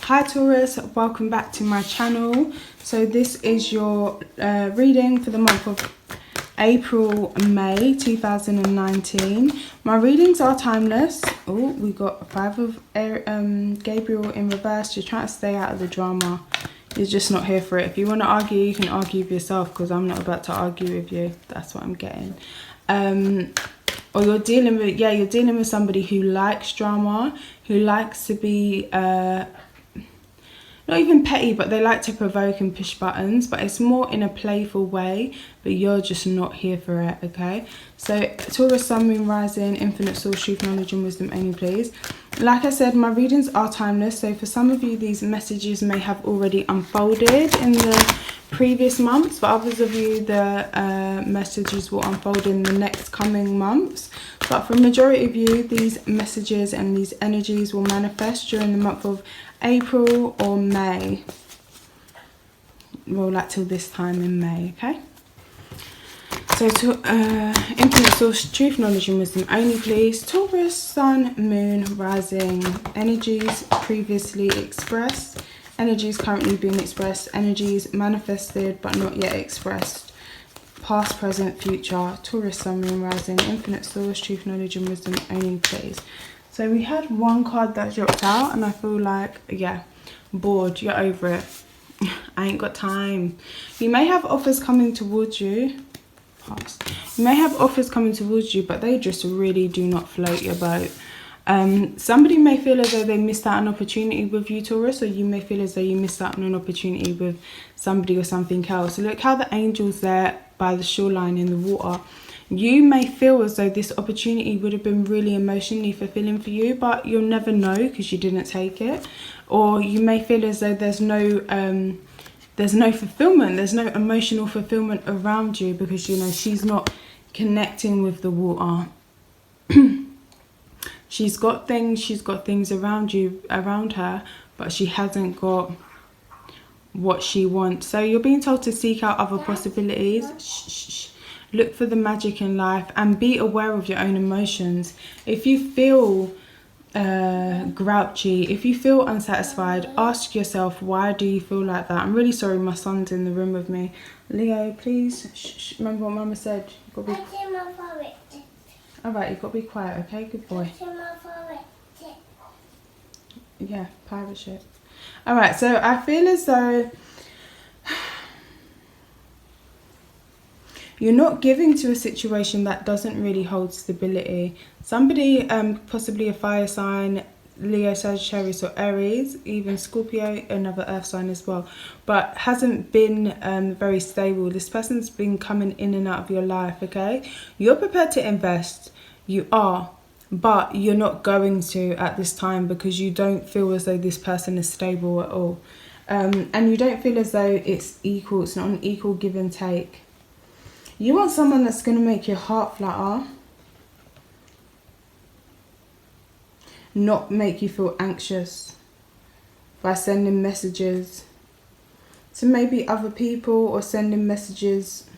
Hi Taurus, welcome back to my channel. So this is your reading for the month of April, May 2019. My readings are timeless. Oh, we got 5 of Gabriel in reverse. You're trying to stay out of the drama. You're just not here for it. If you want to argue, you can argue with yourself, because I'm not about to argue with you. That's what I'm getting. Or you're dealing with, you're dealing with somebody who likes drama, who likes to be not even petty, but they like to provoke and push buttons, but it's more in a playful way, but you're just not here for it, okay? So Taurus, Sun, Moon, Rising, Infinite Source, Truth, Knowledge and Wisdom only, please. Like I said, my readings are timeless, so for some of you these messages may have already unfolded in the previous months. For others of you, the messages will unfold in the next coming months. But for a majority of you, these messages and these energies will manifest during the month of April or May. Well, like till this time in May, okay? So to Infinite Source, Truth, Knowledge and Wisdom only, please. Taurus, Sun, Moon, Rising, energies previously expressed, energies currently being expressed, energies manifested but not yet expressed, past, present, future. Taurus, Sun, Moon, Rising, Infinite Source, Truth, Knowledge and Wisdom only, please. So we had one card that dropped out, and I feel like, yeah, bored, you're over it. I ain't got time. You may have offers coming towards you. You may have offers coming towards you, but they just really do not float your boat. Somebody may feel as though they missed out an opportunity with you, Taurus, or you may feel as though you missed out on an opportunity with somebody or something else. So look how the angel's there by the shoreline in the water. You may feel as though this opportunity would have been really emotionally fulfilling for you, but you'll never know because you didn't take it. Or you may feel as though there's no fulfillment, there's no emotional fulfillment around you, because, you know, she's not connecting with the water. She's got things around you, around her, but she hasn't got what she wants. So you're being told to seek out other possibilities. Shh. Look for the magic in life and be aware of your own emotions. If you feel grouchy, if you feel unsatisfied, ask yourself, why do you feel like that? I'm really sorry, my son's in the room with me. Leo, please, shh. Remember what Mama said. You've got to be... Alright, you've got to be quiet, okay? Good boy. Yeah, pirate ship. Alright, so I feel as though you're not giving to a situation that doesn't really hold stability. Somebody, possibly a fire sign, Leo, Sagittarius or Aries, even Scorpio, another earth sign as well, but hasn't been very stable. This person's been coming in and out of your life, okay? You're prepared to invest, you are, but you're not going to at this time because you don't feel as though this person is stable at all. And you don't feel as though it's equal, it's not an equal give and take. You want someone that's going to make your heart flutter, not make you feel anxious by sending messages to maybe other people, or sending messages,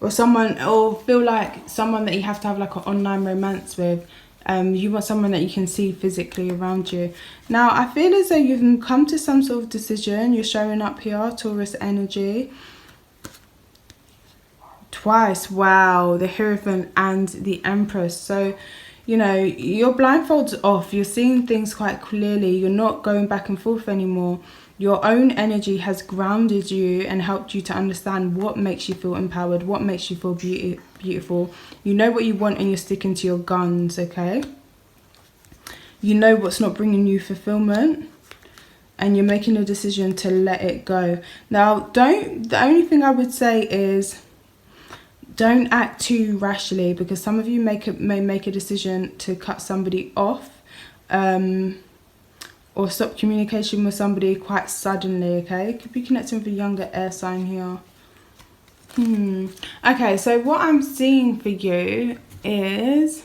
or someone, or feel like someone that you have to have like an online romance with. You want someone that you can see physically around you. Now, I feel as though you've come to some sort of decision. You're showing up here, Taurus energy. Twice, wow, the Hierophant and the Empress. So, you know, your blindfold's off, you're seeing things quite clearly, you're not going back and forth anymore. Your own energy has grounded you and helped you to understand what makes you feel empowered, what makes you feel beautiful. You know what you want and you're sticking to your guns, okay? You know what's not bringing you fulfillment, and you're making a decision to let it go. Now, the only thing I would say is, don't act too rashly, because some of you may make a decision to cut somebody off, or stop communication with somebody quite suddenly, okay? Could be connecting with a younger air sign here. Okay, so what I'm seeing for you is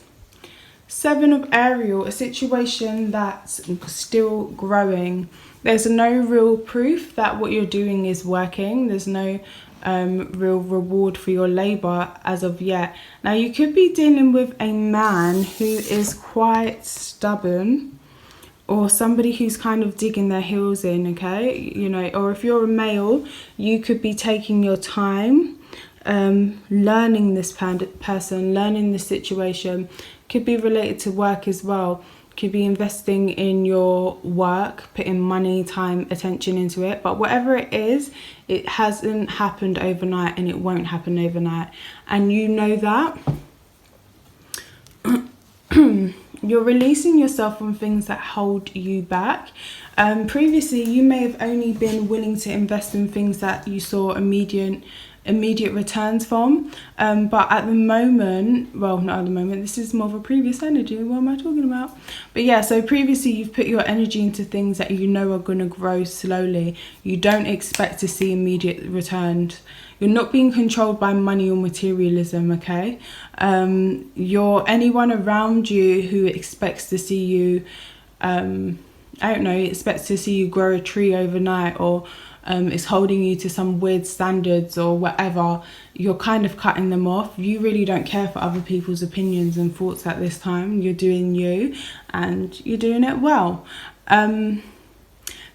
7 of Ariel, a situation that's still growing. There's no real proof that what you're doing is working. There's no real reward for your labor as of yet. Now, you could be dealing with a man who is quite stubborn, or somebody who's kind of digging their heels in, okay? You know, or if you're a male, you could be taking your time, learning this person, learning this situation. Could be related to work as well. Could be investing in your work, putting money, time, attention into it. But whatever it is, it hasn't happened overnight, and it won't happen overnight. And you know that. You're releasing yourself from things that hold you back. Previously, you may have only been willing to invest in things that you saw immediate returns from, but at the moment, well, not at the moment, this is more of a previous energy. What am I talking about? But yeah, so previously you've put your energy into things that you know are going to grow slowly. You don't expect to see immediate returns. You're not being controlled by money or materialism, okay? You're anyone around you who expects to see you, I don't know, expects to see you grow a tree overnight, or is holding you to some weird standards or whatever, you're kind of cutting them off. You really don't care for other people's opinions and thoughts at this time. You're doing you, and you're doing it well.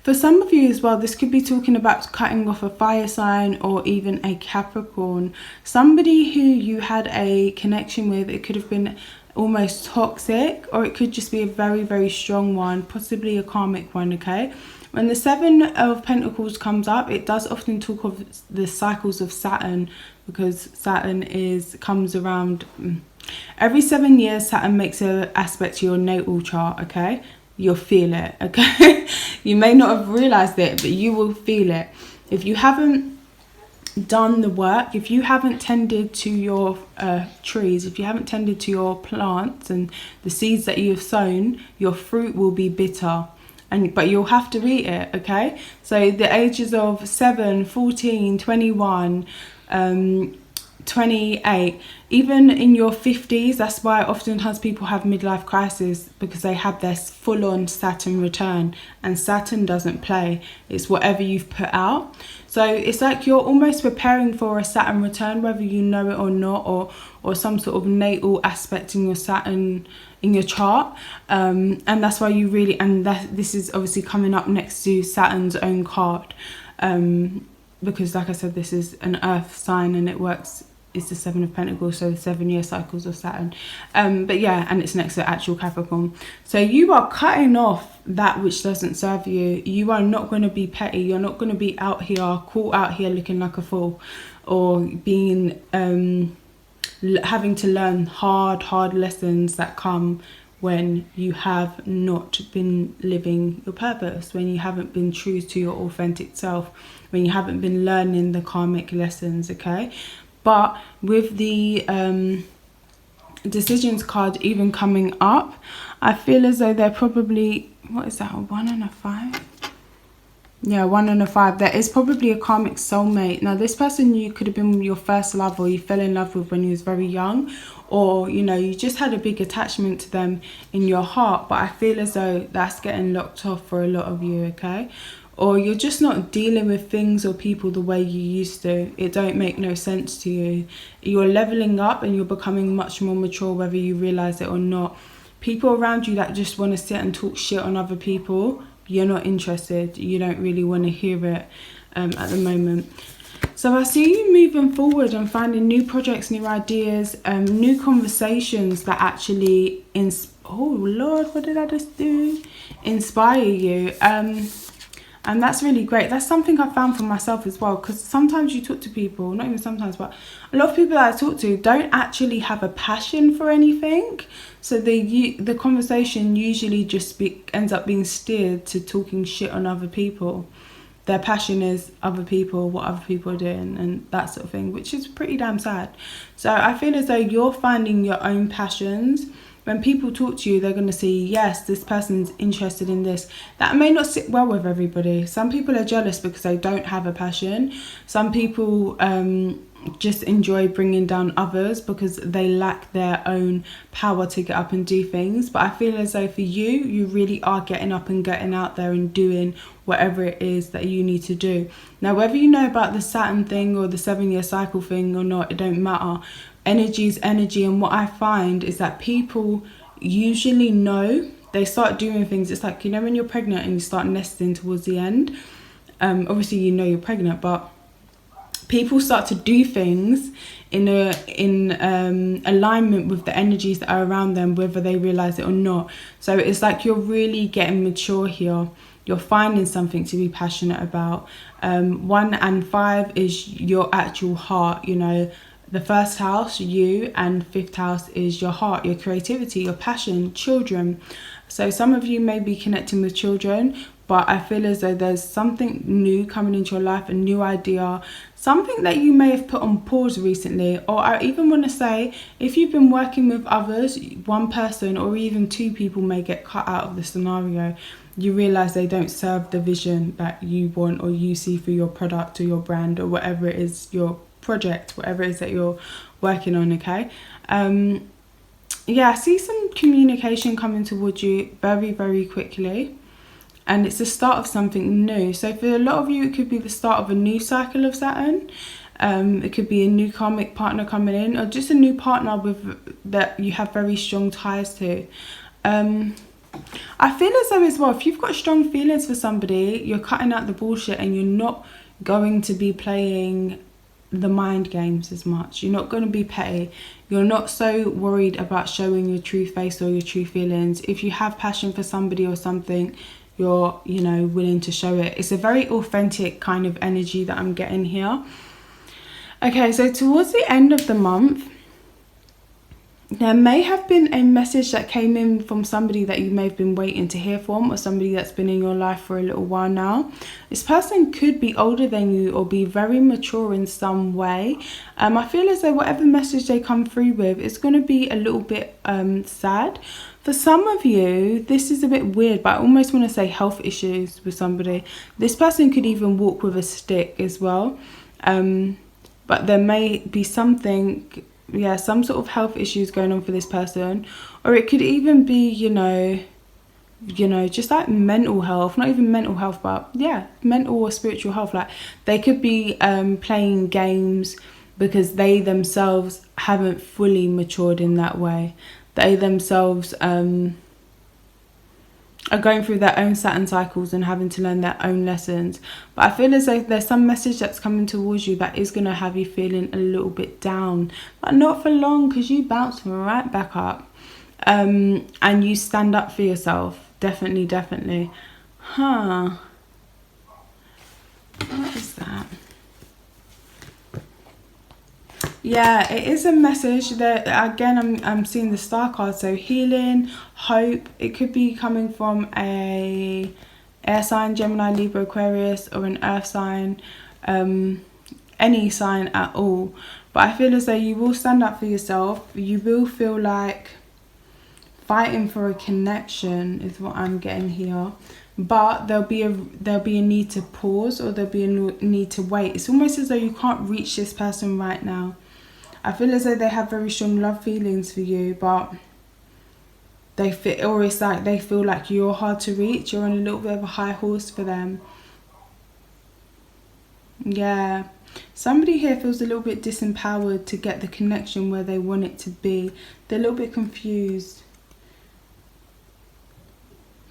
For some of you as well, this could be talking about cutting off a fire sign or even a Capricorn. Somebody who you had a connection with. It could have been almost toxic, or it could just be a very, very strong one, possibly a karmic one, okay? When the Seven of Pentacles comes up, it does often talk of the cycles of Saturn, because Saturn comes around every 7 years. Saturn makes an aspect to your natal chart, okay? You'll feel it, okay? You may not have realized it, but you will feel it. If you haven't done the work, if you haven't tended to your trees, if you haven't tended to your plants and the seeds that you have sown, your fruit will be bitter. But you'll have to eat it, okay? So the ages of 7, 14, 21, 28, even in your 50s, that's why oftentimes people have midlife crisis, because they have this full-on Saturn return, and Saturn doesn't play. It's whatever you've put out. So it's like you're almost preparing for a Saturn return, whether you know it or not, or some sort of natal aspect in your Saturn, in your chart, and that's why you really, and this is obviously coming up next to Saturn's own card, because like I said, this is an earth sign, and it works, it's the Seven of Pentacles, so the 7-year cycles of Saturn, but yeah, and it's next to actual Capricorn. So you are cutting off that which doesn't serve you. You are not going to be petty. You're not going to be out here, caught out here looking like a fool, or being having to learn hard lessons that come when you have not been living your purpose, when you haven't been true to your authentic self, when you haven't been learning the karmic lessons, okay? But with the decisions card even coming up, I feel as though they're probably, what is that, a 1 and a 5? Yeah, 1 and a 5. There is probably a karmic soulmate. Now, this person you could have been your first love, or you fell in love with when you was very young, or, you know, you just had a big attachment to them in your heart. But I feel as though that's getting locked off for a lot of you, okay? Or you're just not dealing with things or people the way you used to. It don't make no sense to you. You're leveling up and you're becoming much more mature, whether you realize it or not. People around you that just want to sit and talk shit on other people, you're not interested. You don't really want to hear it at the moment. So I see you moving forward and finding new projects, new ideas, new conversations that actually oh Lord, what did I just do? Inspire you. And that's really great. That's something I found for myself as well, because sometimes you talk to people, not even sometimes, but a lot of people that I talk to don't actually have a passion for anything. So the conversation usually just ends up being steered to talking shit on other people. Their passion is other people, what other people are doing, and that sort of thing, which is pretty damn sad. So I feel as though you're finding your own passions. When people talk to you, they're going to see, yes, this person's interested in this. That may not sit well with everybody. Some people are jealous because they don't have a passion. Some people just enjoy bringing down others because they lack their own power to get up and do things. But I feel as though for you, you really are getting up and getting out there and doing whatever it is that you need to do. Now, whether you know about the Saturn thing or the 7-year cycle thing or not, it don't matter. Energy is energy, and what I find is that people usually know they start doing things. It's like, you know, when you're pregnant and you start nesting towards the end, obviously you know you're pregnant, but people start to do things in alignment with the energies that are around them, whether they realize it or not. So it's like you're really getting mature here. You're finding something to be passionate about. 1 and 5 is your actual heart, you know. The first house, you, and 5th house is your heart, your creativity, your passion, children. So some of you may be connecting with children, but I feel as though there's something new coming into your life, a new idea, something that you may have put on pause recently. Or I even want to say, if you've been working with others, 1 person or even 2 people may get cut out of the scenario. You realize they don't serve the vision that you want or you see for your product or your brand or whatever it is, your project, whatever it is that you're working on, okay? Yeah, I see some communication coming towards you very, very quickly. And it's the start of something new. So for a lot of you, it could be the start of a new cycle of Saturn. It could be a new karmic partner coming in, or just a new partner with that you have very strong ties to. I feel as though as well, if you've got strong feelings for somebody, you're cutting out the bullshit and you're not going to be playing the mind games as much. You're not going to be petty. You're not so worried about showing your true face or your true feelings. If you have passion for somebody or something, you're, you know, willing to show it. It's a very authentic kind of energy that I'm getting here. Okay, so towards the end of the month, there may have been a message that came in from somebody that you may have been waiting to hear from, or somebody that's been in your life for a little while now. This person could be older than you or be very mature in some way. I feel as though whatever message they come through with is going to be a little bit sad. For some of you, this is a bit weird, but I almost want to say health issues with somebody. This person could even walk with a stick as well. But there may be something, yeah, some sort of health issues going on for this person. Or it could even be, you know, just like mental health, not even mental health, but yeah, mental or spiritual health. Like they could be playing games because they themselves haven't fully matured in that way. They themselves are going through their own Saturn cycles and having to learn their own lessons. But I feel as though there's some message that's coming towards you that is going to have you feeling a little bit down. But not for long, because you bounce right back up. And you stand up for yourself. Definitely, definitely. What is that? Yeah, it is a message that, again, I'm seeing the star card. So healing, hope. It could be coming from a air sign, Gemini, Libra, Aquarius, or an earth sign, any sign at all. But I feel as though you will stand up for yourself. You will feel like fighting for a connection is what I'm getting here. But there'll be a need to pause, or there'll be a need to wait. It's almost as though you can't reach this person right now. I feel as though they have very strong love feelings for you, but it's like they feel like you're hard to reach. You're on a little bit of a high horse for them. Yeah. Somebody here feels a little bit disempowered to get the connection where they want it to be. They're a little bit confused.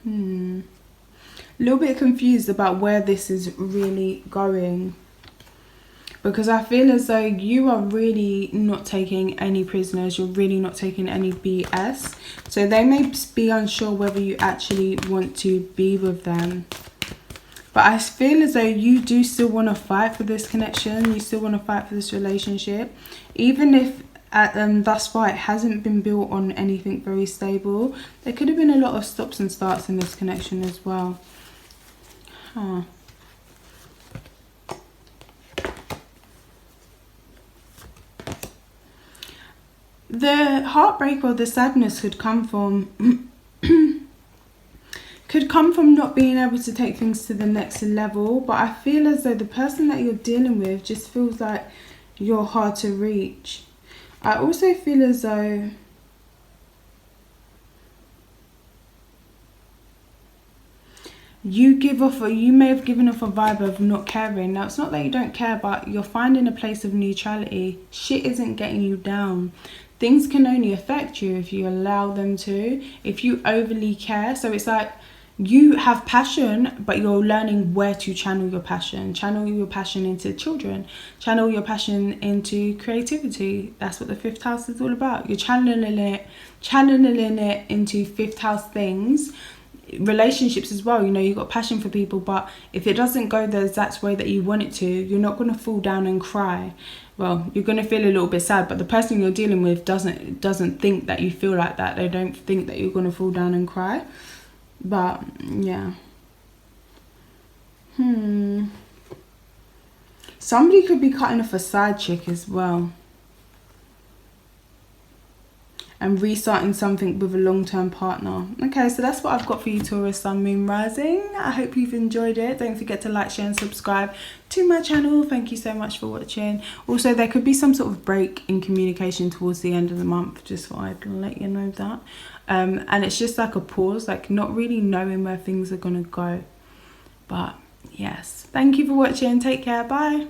A little bit confused about where this is really going. Because I feel as though you are really not taking any prisoners. You're really not taking any BS. So they may be unsure whether you actually want to be with them. But I feel as though you do still want to fight for this connection. You still want to fight for this relationship. Even if thus far it hasn't been built on anything very stable. There could have been a lot of stops and starts in this connection as well. The heartbreak or the sadness could come from not being able to take things to the next level. But I feel as though the person that you're dealing with just feels like you're hard to reach. I also feel as though you may have given off a vibe of not caring. Now, it's not that you don't care, but you're finding a place of neutrality. Shit isn't getting you down. things can only affect you if you allow them to, if you overly care. So it's like you have passion, but you're learning where to channel your passion. Channel your passion into children, channel your passion into creativity. That's what the 5th house is all about. You're channeling it into 5th house things. Relationships as well, you know, you've got passion for people, but if it doesn't go the exact way that you want it to, you're not going to fall down and cry. Well, you're going to feel a little bit sad, but the person you're dealing with doesn't think that you feel like that. They don't think that you're going to fall down and cry. But yeah, somebody could be cutting off a side chick as well and restarting something with a long-term partner. Okay, so that's what I've got for you, Taurus, Sun, Moon, Rising. I hope you've enjoyed it. Don't forget to like, share and subscribe to my channel. Thank you so much for watching. Also, there could be some sort of break in communication towards the end of the month. Just thought I'd let you know that. And it's just like a pause, like not really knowing where things are gonna go. But yes, thank you for watching. Take care. Bye.